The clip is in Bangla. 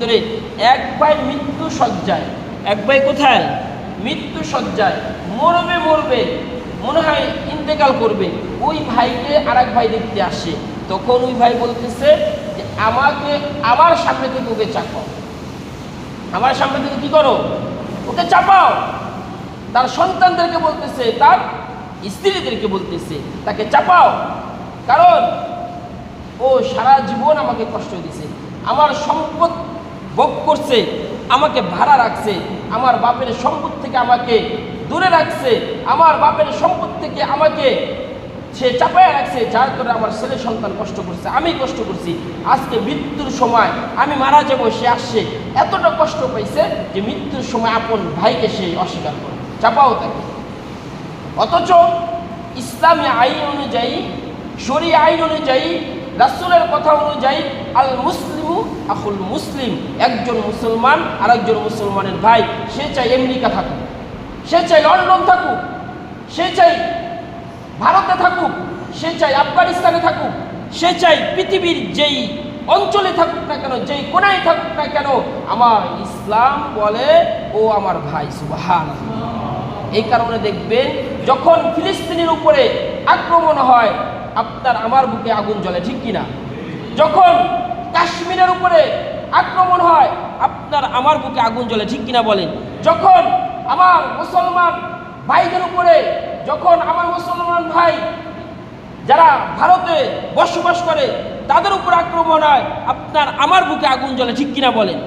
ধরে এক ভাই মৃত্যু সজ্জায়, এক ভাই কোথায় মৃত্যু সজ্জায় মরবে মরবে মনে হয় ইন্তেকাল করবে, ওই ভাইকে আর এক ভাই দেখতে আসে। তখন ওই ভাই বলতেছে যে আমাকে আমার সামনে থেকে ওকে চাপাও, আমার সামনে থেকে কি করো, ওকে চাপাও। তার সন্তানদেরকে বলতেছে, তার স্ত্রীদেরকে বলতেছে তাকে চাপাও, কারণ ও সারা জীবন আমাকে কষ্ট দিছে, আমার সম্পদ ভোগ করছে, আমাকে ভাড়া রাখছে, আমার বাপের সম্পদ থেকে আমাকে দূরে রাখছে, আমার বাপের সম্পদ থেকে আমাকে সে চাপায় রাখছে, যার করে আমার ছেলে সন্তান কষ্ট করছে, আমি কষ্ট করছি। আজকে মৃত্যুর সময় আমি মারা যাবো, সে আসছে, এতটা কষ্ট পাইছে যে মৃত্যুর সময় আপন ভাইকে সে অস্বীকার করে, চাপাও তাকে। অথচ ইসলামী আইন অনুযায়ী, শরীয়ত আইন অনুযায়ী, রাসূলের কথা অনুযায়ী আল মুসলিমু আখুল মুসলিম, একজন মুসলমান আর একজন মুসলমানের ভাই। সে চাই আমেরিকা থাকুক, সে চাই লন্ডন থাকুক, সে চাই ভারতে থাকুক, সে চাই আফগানিস্তানে থাকুক, সে চাই পৃথিবীর যেই অঞ্চলে থাকুক না কেন, যেই কোনায় থাকুক না কেন, আমার ইসলাম বলে ও আমার ভাই। সুবহানাল্লাহ। এই কারণে দেখবেন যখন ফিলিস্তিনের উপরে আক্রমণ হয়, আপনার আমার বুকে আগুন জ্বলে, ঠিক কিনা? যখন কাশ্মীরের উপরে আক্রমণ হয়, আপনার আমার বুকে আগুন জ্বলে, ঠিক কিনা বলেন? যখন আমার মুসলমান ভাইদের উপরে, যখন আমার মুসলমান ভাই যারা ভারতে বসবাস করে তাদের উপর আক্রমণ হয়, আপনার আমার বুকে আগুন জ্বলে, ঠিক কিনা বলেন?